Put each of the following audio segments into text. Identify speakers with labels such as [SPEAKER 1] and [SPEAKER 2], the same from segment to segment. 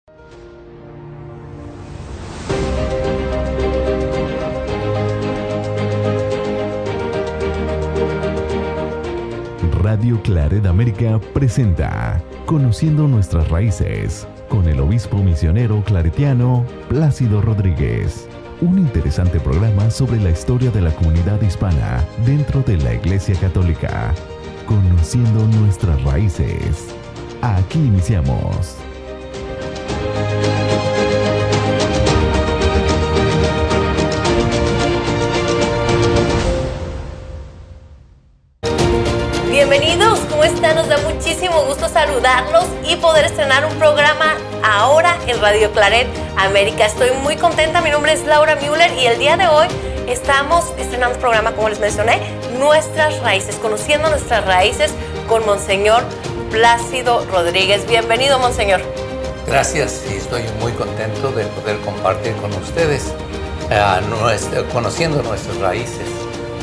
[SPEAKER 1] Radio Claret América presenta Conociendo Nuestras Raíces con el obispo misionero claretiano Plácido Rodríguez. Un interesante programa sobre la historia de la comunidad hispana dentro de la Iglesia Católica. Conociendo Nuestras Raíces. Aquí iniciamos.
[SPEAKER 2] Bienvenidos, ¿cómo están? Nos da muchísimo gusto saludarlos y poder estrenar un programa ahora en Radio Claret América. Estoy muy contenta, mi nombre es Laura Müller y el día de hoy estamos estrenando un programa, como les mencioné, Nuestras Raíces, conociendo nuestras raíces con Monseñor Plácido Rodríguez. Bienvenido, Monseñor.
[SPEAKER 3] Gracias, y estoy muy contento de poder compartir con ustedes conociendo nuestras raíces,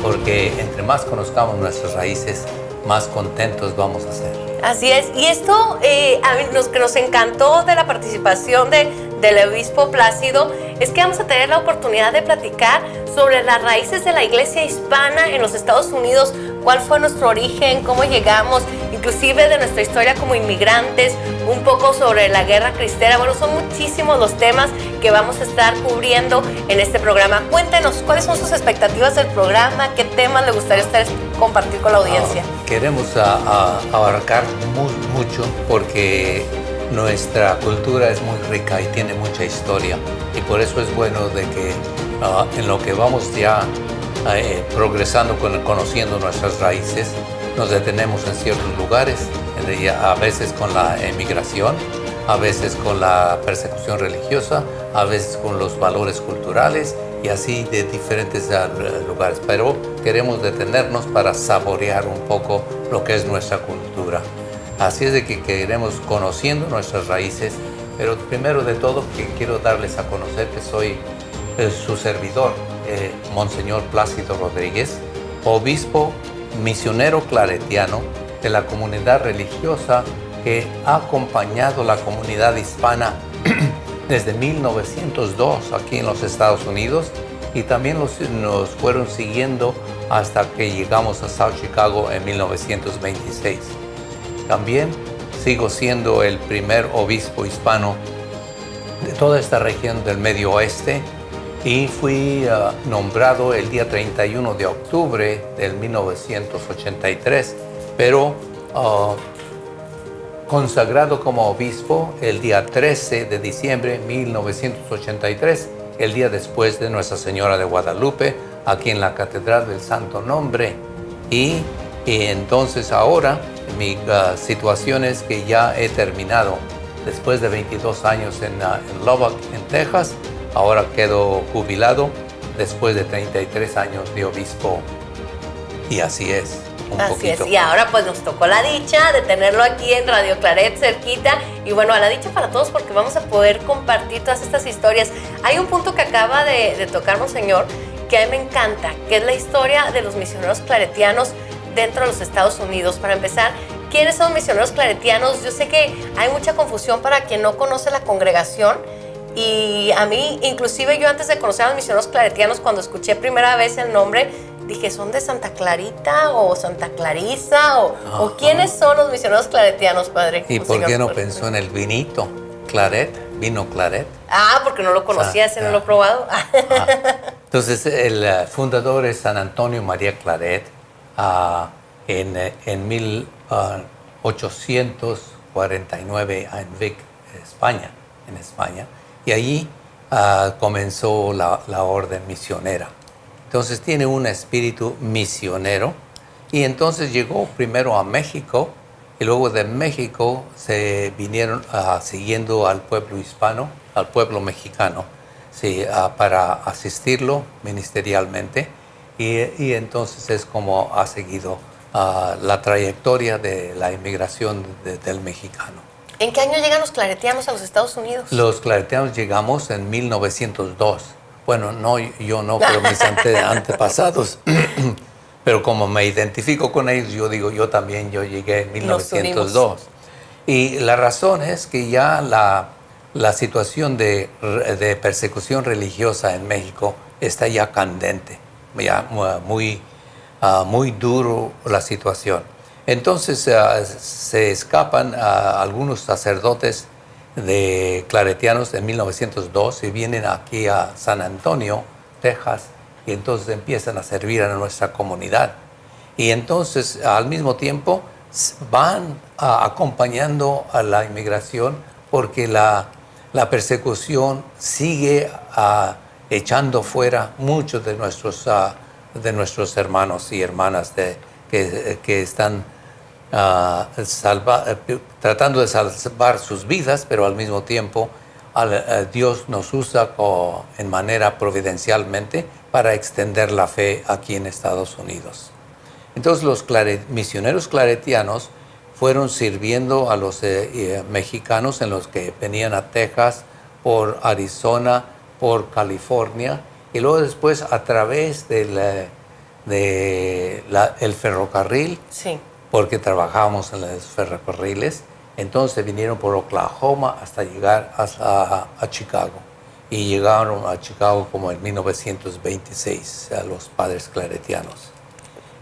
[SPEAKER 3] porque entre más conozcamos nuestras raíces, más contentos vamos a ser.
[SPEAKER 2] Así es, y esto a mí que nos encantó de la participación del obispo Plácido es que vamos a tener la oportunidad de platicar sobre las raíces de la iglesia hispana en los Estados Unidos, cuál fue nuestro origen, cómo llegamos, inclusive de nuestra historia como inmigrantes, un poco sobre la guerra cristera. Bueno, son muchísimos los temas que vamos a estar cubriendo en este programa. Cuéntenos, ¿cuáles son sus expectativas del programa? ¿Qué temas le gustaría compartir con la audiencia?
[SPEAKER 3] Queremos abarcar mucho porque nuestra cultura es muy rica y tiene mucha historia, y por eso es bueno de que en lo que vamos ya progresando conociendo nuestras raíces, nos detenemos en ciertos lugares, a veces con la emigración, a veces con la persecución religiosa, a veces con los valores culturales y así de diferentes lugares, pero queremos detenernos para saborear un poco lo que es nuestra cultura. Así es de que queremos conociendo nuestras raíces, pero primero de todo que quiero darles a conocer que soy su servidor, Monseñor Plácido Rodríguez, obispo misionero claretiano de la comunidad religiosa que ha acompañado la comunidad hispana desde 1902 aquí en los Estados Unidos, y también nos fueron siguiendo hasta que llegamos a South Chicago en 1926. También sigo siendo el primer obispo hispano de toda esta región del Medio Oeste y fui nombrado el día 31 de octubre del 1983, pero consagrado como obispo el día 13 de diciembre de 1983, el día después de Nuestra Señora de Guadalupe, aquí en la Catedral del Santo Nombre. Y entonces ahora mi situación es que ya he terminado. Después de 22 años en Lubbock, en Texas, ahora quedo jubilado después de 33 años de obispo. Y así es.
[SPEAKER 2] Así es, y ahora pues nos tocó la dicha de tenerlo aquí en Radio Claret cerquita, y bueno, a la dicha para todos porque vamos a poder compartir todas estas historias. Hay un punto que acaba de tocar Monseñor que a mí me encanta, que es la historia de los misioneros claretianos dentro de los Estados Unidos. Para empezar, ¿quiénes son misioneros claretianos? Yo sé que hay mucha confusión para quien no conoce la congregación, y a mí, inclusive yo antes de conocer a los misioneros claretianos, cuando escuché primera vez el nombre, dije, ¿son de Santa Clarita o Santa Clarisa? ¿O quiénes son los misioneros claretianos, padre?
[SPEAKER 3] ¿Y por qué no pensó en el vinito? Claret, vino Claret.
[SPEAKER 2] Ah, porque no lo conocía, ese no lo he probado.
[SPEAKER 3] Entonces, el fundador es San Antonio María Claret, en 1849 en Vic, España, y allí comenzó la orden misionera. Entonces tiene un espíritu misionero, y entonces llegó primero a México, y luego de México se vinieron siguiendo al pueblo hispano, al pueblo mexicano, sí, para asistirlo ministerialmente, y entonces es como ha seguido la trayectoria de la inmigración del mexicano.
[SPEAKER 2] ¿En qué año llegan los claretianos a los Estados Unidos?
[SPEAKER 3] Los claretianos llegamos en 1902. Bueno, no, yo no, pero mis antepasados. Pero como me identifico con ellos, yo digo, yo también, yo llegué en 1902. Y la razón es que ya la situación de persecución religiosa en México está ya candente, ya muy duro la situación. Entonces se escapan algunos sacerdotes de claretianos en 1902 y vienen aquí a San Antonio, Texas, y entonces empiezan a servir a nuestra comunidad. Y entonces al mismo tiempo van acompañando a la inmigración porque la persecución sigue echando fuera muchos de nuestros hermanos y hermanas que están tratando de salvar sus vidas, pero al mismo tiempo Dios nos usa en manera providencialmente para extender la fe aquí en Estados Unidos. Entonces los misioneros claretianos fueron sirviendo a los mexicanos en los que venían a Texas, por Arizona, por California, y luego después a través del ferrocarril,
[SPEAKER 2] Sí.
[SPEAKER 3] porque trabajábamos en los ferrocarriles, entonces vinieron por Oklahoma hasta llegar a Chicago. Y llegaron a Chicago como en 1926 a los padres claretianos.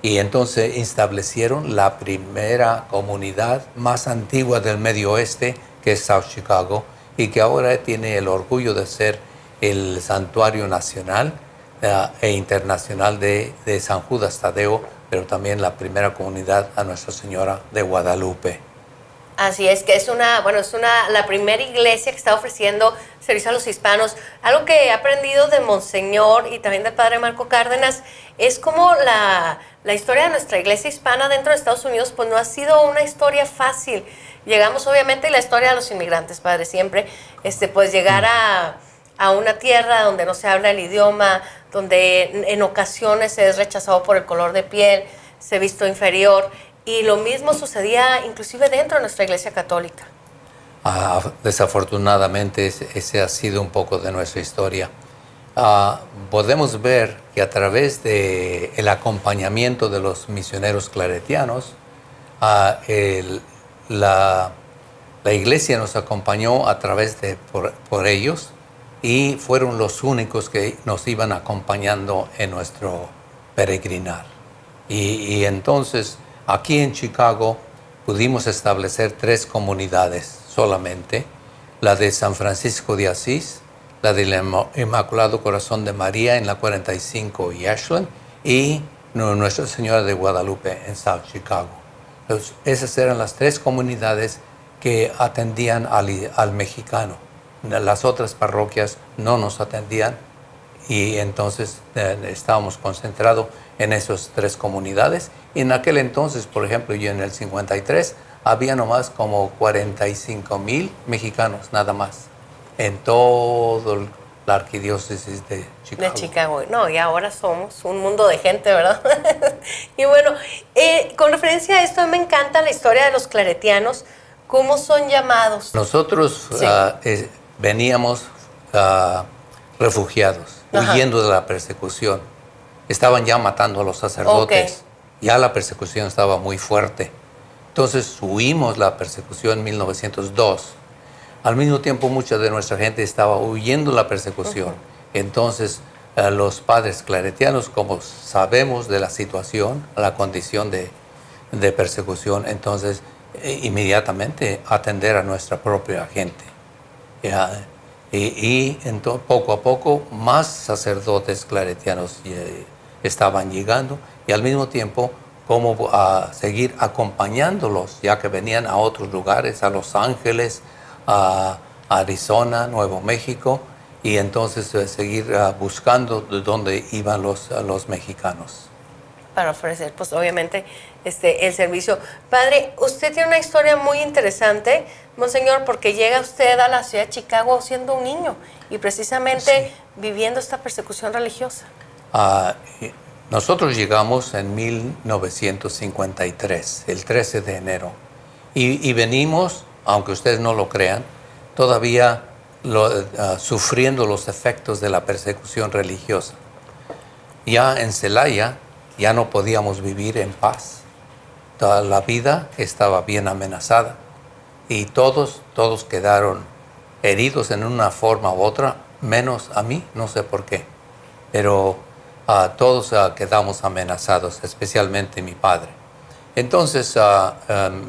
[SPEAKER 3] Y entonces establecieron la primera comunidad más antigua del Medio Oeste, que es South Chicago, y que ahora tiene el orgullo de ser el santuario nacional e internacional de San Judas Tadeo, pero también la primera comunidad a Nuestra Señora de Guadalupe.
[SPEAKER 2] Así es, que es la primera iglesia que está ofreciendo servicio a los hispanos. Algo que he aprendido de Monseñor y también del Padre Marco Cárdenas es como la historia de nuestra iglesia hispana dentro de Estados Unidos, pues no ha sido una historia fácil. Llegamos obviamente a la historia de los inmigrantes, Padre, siempre, pues llegar a una tierra donde no se habla el idioma, donde en ocasiones se es rechazado por el color de piel, se es visto inferior. Y lo mismo sucedía inclusive dentro de nuestra iglesia católica.
[SPEAKER 3] Desafortunadamente ese ha sido un poco de nuestra historia. Podemos ver que a través del acompañamiento de los misioneros claretianos, la iglesia nos acompañó a través por ellos, y fueron los únicos que nos iban acompañando en nuestro peregrinar. Y entonces aquí en Chicago pudimos establecer 3 comunidades solamente: la de San Francisco de Asís, la del Inmaculado Corazón de María en la 45 y Ashland, y Nuestra Señora de Guadalupe en South Chicago. Entonces, esas eran las 3 comunidades que atendían al mexicano. Las otras parroquias no nos atendían, y entonces estábamos concentrados en esas 3 comunidades. Y en aquel entonces, por ejemplo, yo en el 53, había nomás como 45,000 mexicanos, nada más, en todo la arquidiócesis de Chicago.
[SPEAKER 2] De Chicago. No, y ahora somos un mundo de gente, ¿verdad? Y bueno, con referencia a esto, me encanta la historia de los claretianos. ¿Cómo son llamados?
[SPEAKER 3] Nosotros
[SPEAKER 2] Sí.
[SPEAKER 3] veníamos refugiados,
[SPEAKER 2] Ajá.
[SPEAKER 3] huyendo de la persecución. Estaban ya matando a los sacerdotes.
[SPEAKER 2] Ok.
[SPEAKER 3] Ya la persecución estaba muy fuerte. Entonces huimos la persecución en 1902. Al mismo tiempo, mucha de nuestra gente estaba huyendo la persecución.
[SPEAKER 2] Uh-huh.
[SPEAKER 3] Entonces, los padres claretianos, como sabemos de la situación, la condición de persecución, entonces inmediatamente atender a nuestra propia gente. Y entonces, poco a poco, más sacerdotes claretianos estaban llegando, y al mismo tiempo como seguir acompañándolos, ya que venían a otros lugares, a Los Ángeles, a Arizona, Nuevo México, y entonces seguir buscando de dónde iban los mexicanos.
[SPEAKER 2] Para ofrecer, pues obviamente, el servicio. Padre, usted tiene una historia muy interesante, Monseñor, porque llega usted a la ciudad de Chicago siendo un niño y precisamente
[SPEAKER 3] Sí.
[SPEAKER 2] viviendo esta persecución religiosa.
[SPEAKER 3] Nosotros llegamos en 1953, el 13 de enero, y venimos, aunque ustedes no lo crean, todavía sufriendo los efectos de la persecución religiosa. Ya en Celaya ya no podíamos vivir en paz. Toda la vida estaba bien amenazada, y todos quedaron heridos en una forma u otra, menos a mí, no sé por qué. Pero todos quedamos amenazados, especialmente mi padre. Entonces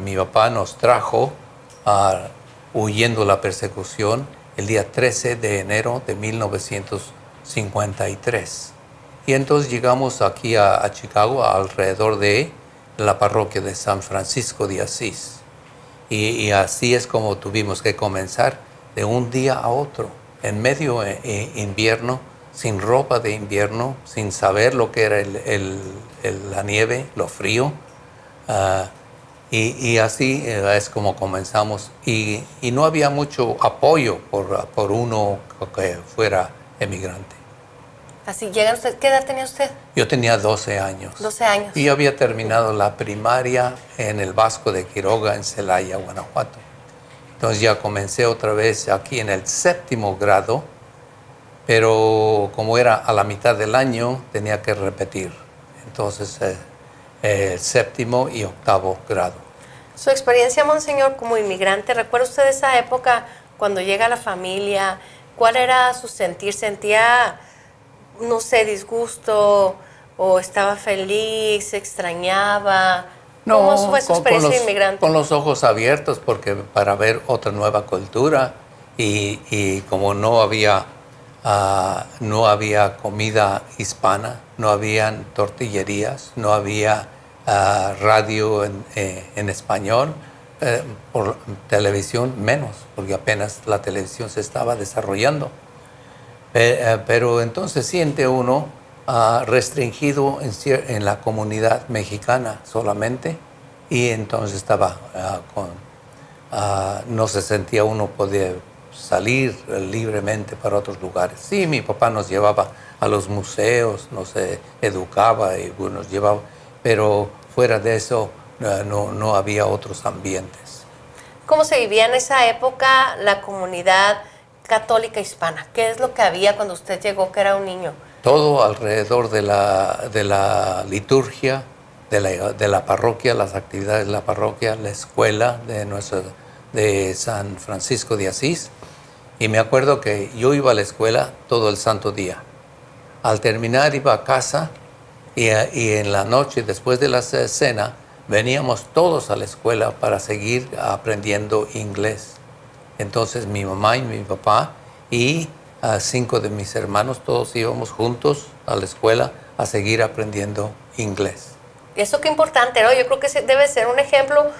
[SPEAKER 3] mi papá nos trajo huyendo la persecución el día 13 de enero de 1953. Y entonces llegamos aquí a Chicago, alrededor de la parroquia de San Francisco de Asís. Y así es como tuvimos que comenzar de un día a otro, en medio invierno, sin ropa de invierno, sin saber lo que era la nieve, lo frío. Y así es como comenzamos. Y no había mucho apoyo por uno que fuera emigrante.
[SPEAKER 2] Así llegan ustedes. ¿Qué edad tenía usted?
[SPEAKER 3] Yo tenía 12 años.
[SPEAKER 2] 12 años.
[SPEAKER 3] Y yo había terminado la primaria en el Vasco de Quiroga, en Celaya, Guanajuato. Entonces ya comencé otra vez aquí en el 7º grado, pero como era a la mitad del año, tenía que repetir. Entonces, el 7º y 8º grado.
[SPEAKER 2] Su experiencia, monseñor, como inmigrante, ¿recuerda usted esa época cuando llega la familia? ¿Cuál era su sentir? ¿Sentía, no sé, disgusto o estaba feliz, extrañaba? ¿Cómo fue su experiencia de inmigrante?
[SPEAKER 3] Con los ojos abiertos, porque para ver otra nueva cultura y como no había comida hispana, no habían tortillerías, no había radio en español, por televisión menos, porque apenas la televisión se estaba desarrollando. Pero entonces siente uno restringido en la comunidad mexicana solamente, y entonces estaba no se sentía uno poder salir libremente para otros lugares. Sí, mi papá nos llevaba a los museos, nos educaba y nos llevaba, pero fuera de eso no había otros ambientes.
[SPEAKER 2] ¿Cómo se vivía en esa época la comunidad católica hispana? ¿Qué es lo que había cuando usted llegó, que era un niño?
[SPEAKER 3] Todo alrededor de la liturgia, de la parroquia, las actividades de la parroquia, la escuela de San Francisco de Asís. Y me acuerdo que yo iba a la escuela todo el santo día. Al terminar iba a casa y en la noche, después de la cena, veníamos todos a la escuela para seguir aprendiendo inglés. Entonces mi mamá y mi papá y 5 de mis hermanos, todos íbamos juntos a la escuela a seguir aprendiendo inglés.
[SPEAKER 2] Eso qué importante, ¿no? Yo creo que debe ser un ejemplo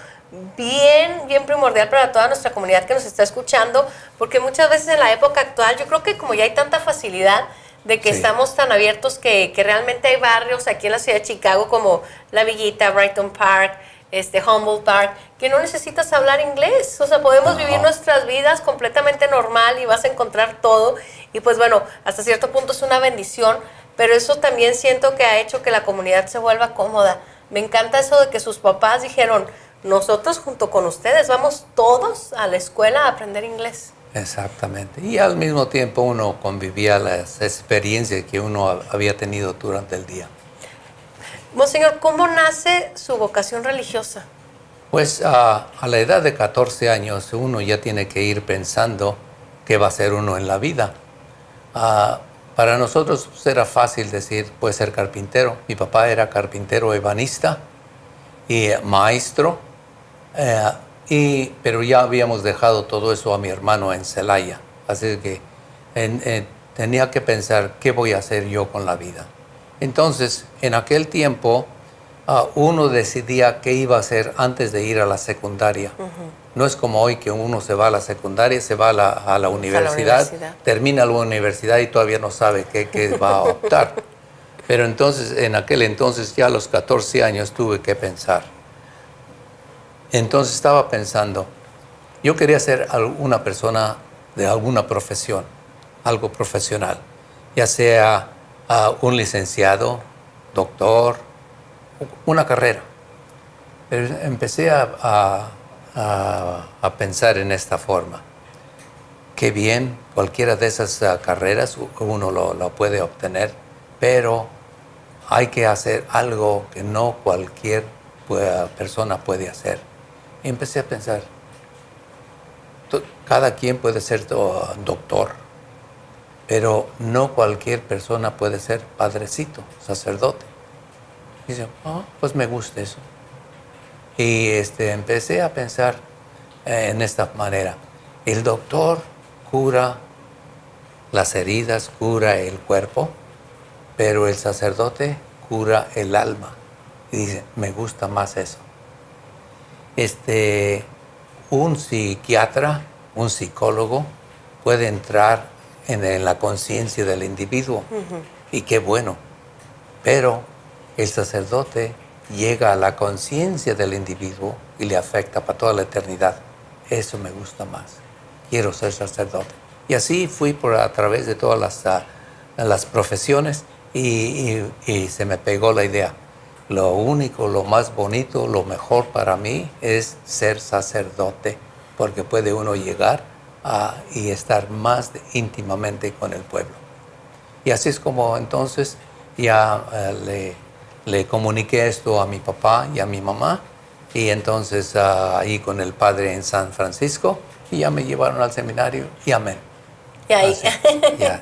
[SPEAKER 2] bien primordial para toda nuestra comunidad que nos está escuchando, porque muchas veces en la época actual, yo creo que como ya hay tanta facilidad de que estamos tan abiertos que realmente hay barrios aquí en la ciudad de Chicago como La Villita, Brighton Park, Humboldt Park, que no necesitas hablar inglés. O sea, podemos vivir nuestras vidas completamente normal y vas a encontrar todo. Y pues bueno, hasta cierto punto es una bendición, pero eso también siento que ha hecho que la comunidad se vuelva cómoda. Me encanta eso de que sus papás dijeron, nosotros junto con ustedes vamos todos a la escuela a aprender inglés.
[SPEAKER 3] Exactamente. Y al mismo tiempo uno convivía las experiencias que uno había tenido durante el día.
[SPEAKER 2] Monseñor, ¿cómo nace su vocación religiosa?
[SPEAKER 3] Pues a la edad de 14 años uno ya tiene que ir pensando qué va a hacer uno en la vida. Para nosotros pues, era fácil decir, puede ser carpintero. Mi papá era carpintero ebanista y maestro, pero ya habíamos dejado todo eso a mi hermano en Celaya. Así que tenía que pensar qué voy a hacer yo con la vida. Entonces, en aquel tiempo, uno decidía qué iba a hacer antes de ir a la secundaria. No es como hoy que uno se va a la secundaria, se va a la universidad, termina la universidad y todavía no sabe qué va a optar. Pero entonces, en aquel entonces, ya a los 14 años, tuve que pensar. Entonces estaba pensando, yo quería ser una persona de alguna profesión, algo profesional, ya sea un licenciado, doctor, una carrera. Pero empecé a pensar en esta forma. Qué bien, cualquiera de esas carreras uno lo puede obtener, pero hay que hacer algo que no cualquier persona puede hacer. Y empecé a pensar, cada quien puede ser doctor, pero no cualquier persona puede ser padrecito, sacerdote. Y dice, pues me gusta eso. Y empecé a pensar en esta manera. El doctor cura las heridas, cura el cuerpo, pero el sacerdote cura el alma. Y dice, me gusta más eso. Un psiquiatra, un psicólogo, puede entrar en la conciencia del individuo. Y qué bueno. Pero el sacerdote llega a la conciencia del individuo y le afecta para toda la eternidad. Eso me gusta más. Quiero ser sacerdote. Y así fui a través de todas las profesiones y se me pegó la idea. Lo único, lo más bonito, lo mejor para mí es ser sacerdote, porque puede uno llegar y estar más íntimamente con el pueblo. Y así es como entonces ya le comuniqué esto a mi papá y a mi mamá, y entonces ahí con el padre en San Francisco, y ya me llevaron al seminario y amén.
[SPEAKER 2] Y ahí,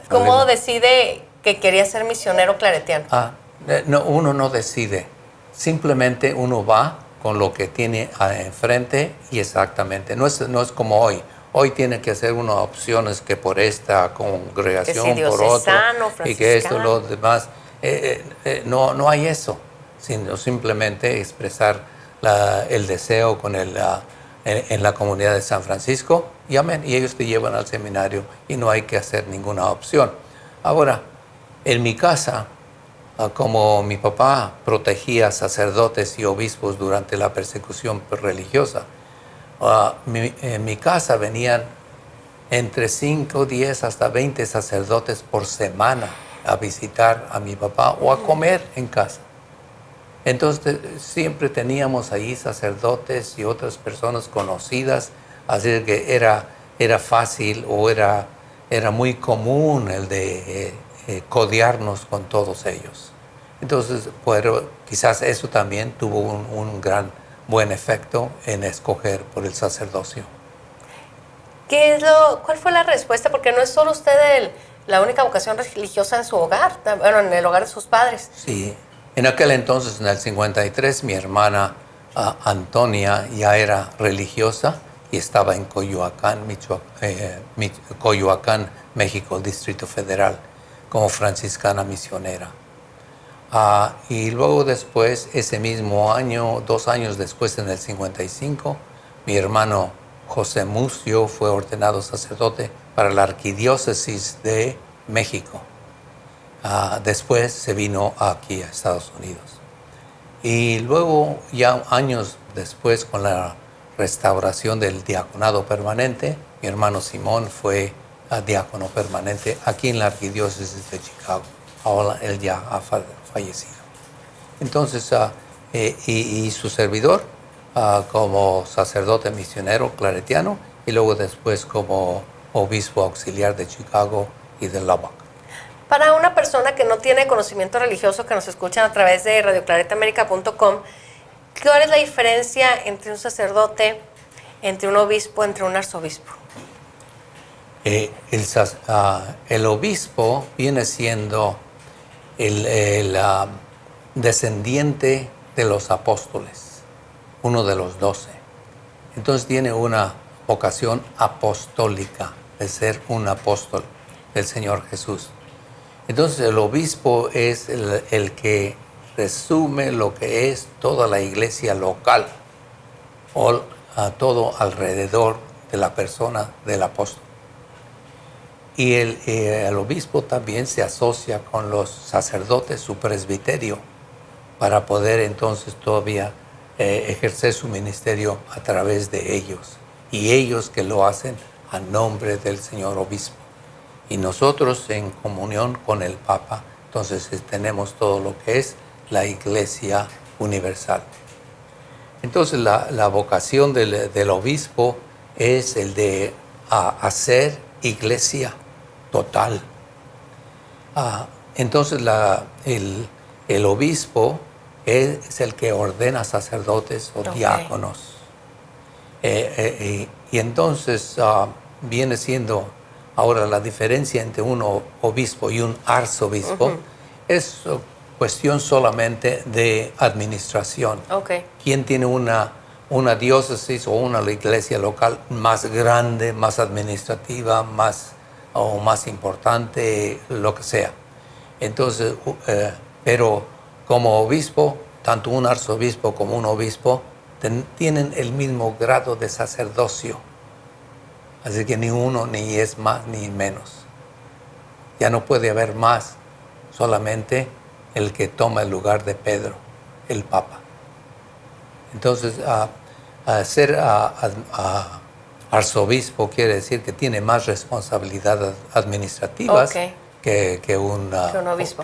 [SPEAKER 2] ¿cómo decide que quería ser misionero claretiano?
[SPEAKER 3] No, uno no decide, simplemente uno va con lo que tiene enfrente y exactamente, no es como hoy. Hoy tiene que hacer unas opciones que por esta congregación, que si por otra, y que esto, lo demás. No hay eso, sino simplemente expresar el deseo con en la comunidad de San Francisco y amén, y ellos te llevan al seminario y no hay que hacer ninguna opción. Ahora, en mi casa, como mi papá protegía sacerdotes y obispos durante la persecución religiosa, en mi casa venían entre 5, 10 hasta 20 sacerdotes por semana a visitar a mi papá o a comer en casa. Entonces siempre teníamos ahí sacerdotes y otras personas conocidas, así que era fácil o era muy común el de codearnos con todos ellos. Entonces, pero quizás eso también tuvo un gran buen efecto en escoger por el sacerdocio.
[SPEAKER 2] ¿Cuál fue la respuesta? Porque no es solo usted la única vocación religiosa en su hogar, bueno, en el hogar de sus padres.
[SPEAKER 3] Sí, en aquel entonces, en el 53, mi hermana Antonia ya era religiosa y estaba en Coyoacán, Coyoacán, México, el Distrito Federal, como franciscana misionera. Y luego después, ese mismo año, 2 años después, en el 55, mi hermano José Mucio fue ordenado sacerdote para la Arquidiócesis de México. Después se vino aquí a Estados Unidos. Y luego, ya años después, con la restauración del diaconado permanente, mi hermano Simón fue diácono permanente aquí en la Arquidiócesis de Chicago. Ahora él ya ha fallecido. Entonces, y su servidor como sacerdote misionero claretiano y luego después como obispo auxiliar de Chicago y de Lubbock.
[SPEAKER 2] Para una persona que no tiene conocimiento religioso, que nos escuchan a través de radioclaretamerica.com, ¿cuál es la diferencia entre un sacerdote, entre un obispo, entre un arzobispo?
[SPEAKER 3] El obispo viene siendo el descendiente de los apóstoles, uno de los 12. Entonces tiene una vocación apostólica de ser un apóstol del Señor Jesús. Entonces el obispo es el que resume lo que es toda la iglesia local o todo alrededor de la persona del apóstol. Y el obispo también se asocia con los sacerdotes, su presbiterio, para poder entonces todavía ejercer su ministerio a través de ellos. Y ellos que lo hacen a nombre del señor obispo. Y nosotros en comunión con el Papa, entonces tenemos todo lo que es la Iglesia Universal. Entonces la vocación del obispo es el de hacer iglesia total. Entonces el obispo es el que ordena sacerdotes o diáconos. Y entonces viene siendo ahora la diferencia entre un obispo y un arzobispo. Es cuestión solamente de administración.
[SPEAKER 2] Okay.
[SPEAKER 3] ¿Quién tiene una diócesis o una iglesia local más grande, más administrativa, más importante, lo que sea? Entonces, pero como obispo, tanto un arzobispo como un obispo tienen el mismo grado de sacerdocio. Así que ni uno ni es más ni menos. Ya no puede haber más, solamente el que toma el lugar de Pedro, el Papa. Entonces, ser arzobispo quiere decir que tiene más responsabilidades administrativas que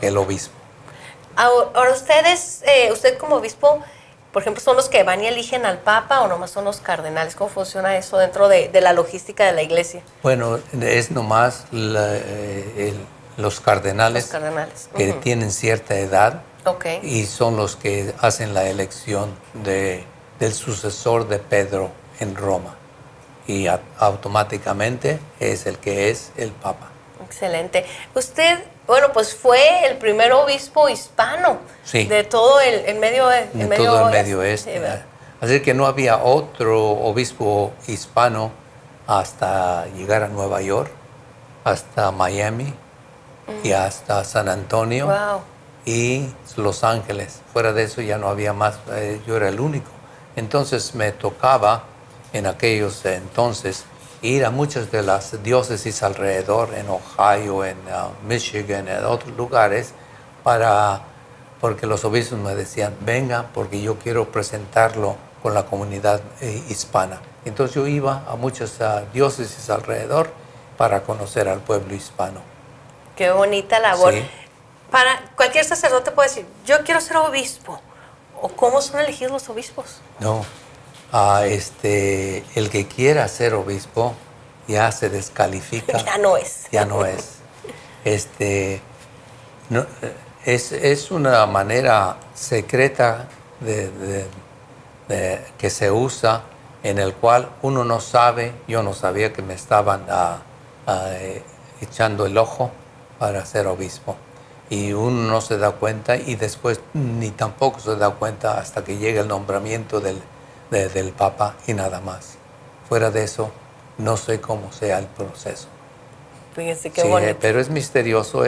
[SPEAKER 3] el obispo.
[SPEAKER 2] Ahora, usted como obispo, por ejemplo, ¿son los que van y eligen al Papa o nomás son los cardenales? ¿Cómo funciona eso dentro de la logística de la iglesia?
[SPEAKER 3] Bueno, es nomás los cardenales que tienen cierta edad y son los que hacen la elección del sucesor de Pedro en Roma. Y automáticamente es el que es el Papa.
[SPEAKER 2] Excelente. Usted, bueno, pues fue el primer obispo hispano de todo el Medio Oeste.
[SPEAKER 3] Así que no había otro obispo hispano hasta llegar a Nueva York, hasta Miami y hasta San Antonio y Los Ángeles. Fuera de eso ya no había más, yo era el único. Entonces me tocaba en aquellos entonces ir a muchas de las diócesis alrededor, en Ohio, en Michigan, en otros lugares, porque los obispos me decían, venga, porque yo quiero presentarlo con la comunidad hispana. Entonces yo iba a muchas diócesis alrededor para conocer al pueblo hispano.
[SPEAKER 2] Qué bonita labor.
[SPEAKER 3] Sí.
[SPEAKER 2] Para cualquier sacerdote puede decir, yo quiero ser obispo. ¿O cómo son elegidos los obispos?
[SPEAKER 3] No. El que quiera ser obispo ya se descalifica.
[SPEAKER 2] Ya no es.
[SPEAKER 3] Ya no es. Es una manera secreta que se usa, en el cual uno no sabe, yo no sabía que me estaban echando el ojo para ser obispo. Y uno no se da cuenta y después ni tampoco se da cuenta hasta que llega el nombramiento del Papa y nada más. Fuera de eso, no sé cómo sea el proceso.
[SPEAKER 2] Fíjense qué bonito.
[SPEAKER 3] Pero es misterioso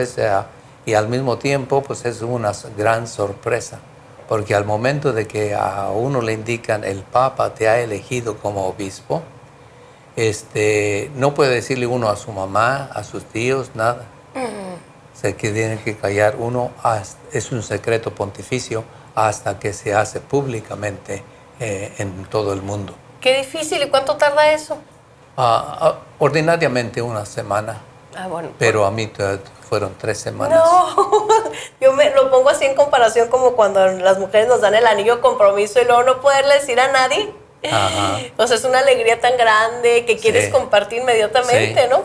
[SPEAKER 3] y al mismo tiempo pues es una gran sorpresa, porque al momento de que a uno le indican el Papa te ha elegido como obispo, no puede decirle uno a su mamá, a sus tíos, nada. Se que tiene que callar uno, es un secreto pontificio hasta que se hace públicamente en todo el mundo.
[SPEAKER 2] Qué difícil. ¿Y cuánto tarda eso?
[SPEAKER 3] Ordinariamente una semana.
[SPEAKER 2] Bueno,
[SPEAKER 3] pero a mí fueron 3 semanas.
[SPEAKER 2] No, yo me lo pongo así en comparación como cuando las mujeres nos dan el anillo de compromiso y luego no poderle decir a nadie.
[SPEAKER 3] Ajá.
[SPEAKER 2] O sea, es una alegría tan grande que quieres compartir inmediatamente, ¿no?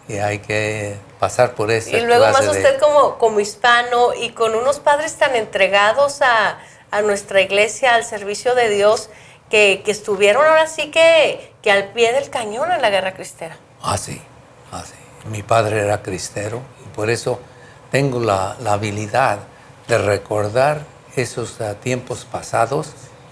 [SPEAKER 3] Y hay que pasar por eso.
[SPEAKER 2] Y luego más usted como hispano y con unos padres tan entregados a nuestra iglesia, al servicio de Dios, que estuvieron ahora sí que al pie del cañón en la guerra cristera.
[SPEAKER 3] Sí. Mi padre era cristero y por eso tengo la habilidad de recordar esos tiempos pasados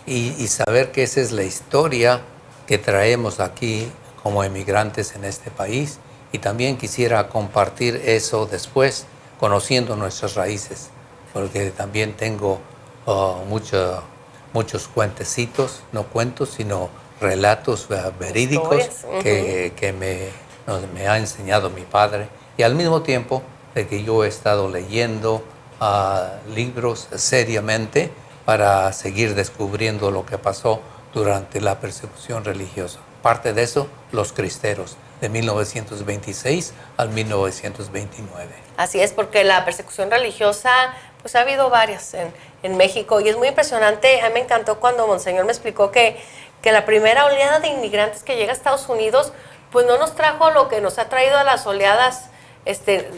[SPEAKER 3] y saber que esa es la historia que traemos aquí como emigrantes en este país. Y también quisiera compartir eso después, conociendo nuestras raíces, porque también tengo muchos cuentecitos, no cuentos, sino relatos verídicos que me ha enseñado mi padre. Y al mismo tiempo de que yo he estado leyendo libros seriamente para seguir descubriendo lo que pasó durante la persecución religiosa. Parte de eso, los cristeros, de 1926 al 1929.
[SPEAKER 2] Así es, porque la persecución religiosa, pues ha habido varias en México y es muy impresionante. A mí me encantó cuando Monseñor me explicó que la primera oleada de inmigrantes que llega a Estados Unidos, pues no nos trajo lo que nos ha traído a las oleadas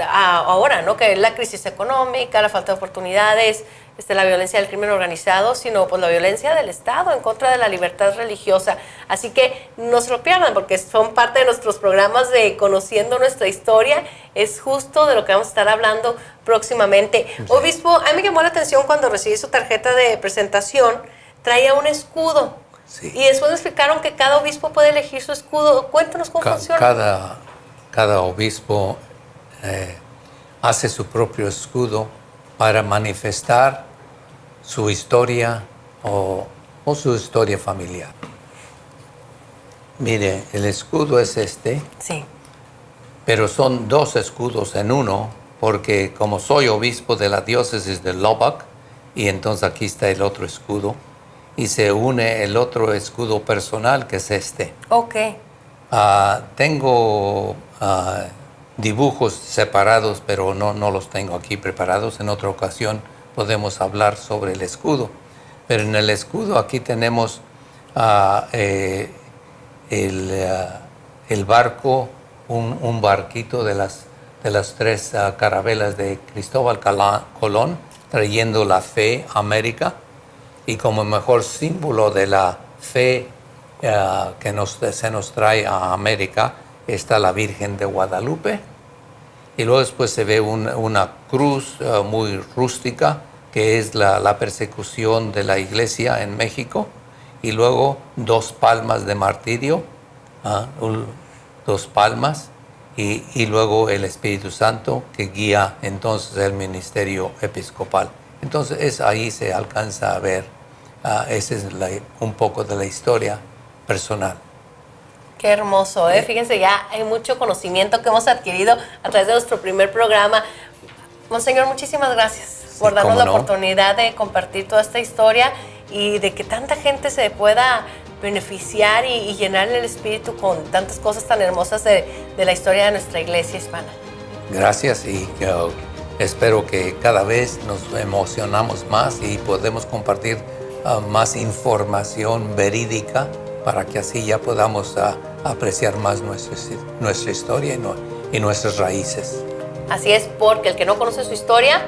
[SPEAKER 2] ahora, ¿no? Que es la crisis económica, la falta de oportunidades, la violencia del crimen organizado, sino pues la violencia del Estado en contra de la libertad religiosa. Así que no se lo pierdan, porque son parte de nuestros programas de Conociendo Nuestra Historia. Es justo de lo que vamos a estar hablando próximamente. Sí. Obispo, a mí me llamó la atención cuando recibí su tarjeta de presentación, traía un escudo. Sí. Y después me explicaron que cada obispo puede elegir su escudo. Cuéntanos cómo funciona.
[SPEAKER 3] Cada obispo hace su propio escudo para manifestar su historia o su historia familiar. Mire, el escudo es este.
[SPEAKER 2] Sí.
[SPEAKER 3] Pero son dos escudos en uno, porque como soy obispo de la diócesis de Lubbock, y entonces aquí está el otro escudo, y se une el otro escudo personal, que es este.
[SPEAKER 2] Ok.
[SPEAKER 3] Tengo dibujos separados, pero no los tengo aquí preparados. En otra ocasión podemos hablar sobre el escudo. Pero en el escudo aquí tenemos el barco, un barquito de las tres carabelas de Cristóbal Colón, trayendo la fe a América. Y como mejor símbolo de la fe que se nos trae a América está la Virgen de Guadalupe. Y luego después se ve una cruz muy rústica, que es la persecución de la iglesia en México. Y luego 2 palmas de martirio, 2 palmas. Y luego el Espíritu Santo, que guía entonces el ministerio episcopal. Entonces ahí se alcanza a ver, ese es un poco de la historia personal.
[SPEAKER 2] Qué hermoso, ¿eh? Fíjense, ya hay mucho conocimiento que hemos adquirido a través de nuestro primer programa. Monseñor, muchísimas gracias por darnos la oportunidad de compartir toda esta historia y de que tanta gente se pueda beneficiar y llenar el espíritu con tantas cosas tan hermosas de la historia de nuestra iglesia hispana.
[SPEAKER 3] Gracias, y espero que cada vez nos emocionamos más y podemos compartir más información verídica para que así ya podamos apreciar más nuestra historia y nuestras raíces.
[SPEAKER 2] Así es, porque el que no conoce su historia,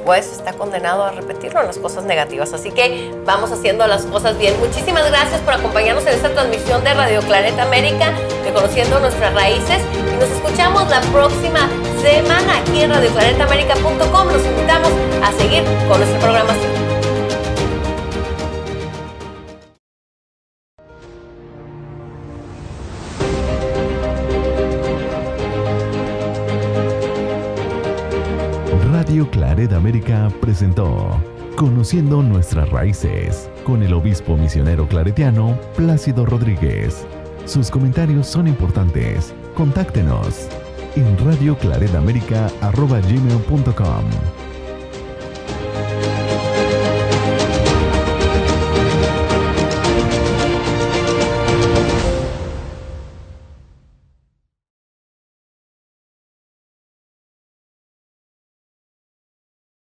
[SPEAKER 2] pues está condenado a repetirlo en las cosas negativas. Así que vamos haciendo las cosas bien. Muchísimas gracias por acompañarnos en esta transmisión de Radio Claret América, de Conociendo Nuestras Raíces. Y nos escuchamos la próxima semana aquí en radioclaretamerica.com. Los invitamos a seguir con nuestra programación.
[SPEAKER 1] Radio Claret América presentó Conociendo Nuestras Raíces con el obispo misionero claretiano Plácido Rodríguez. Sus comentarios son importantes. Contáctenos en radioclaretamerica@gmail.com.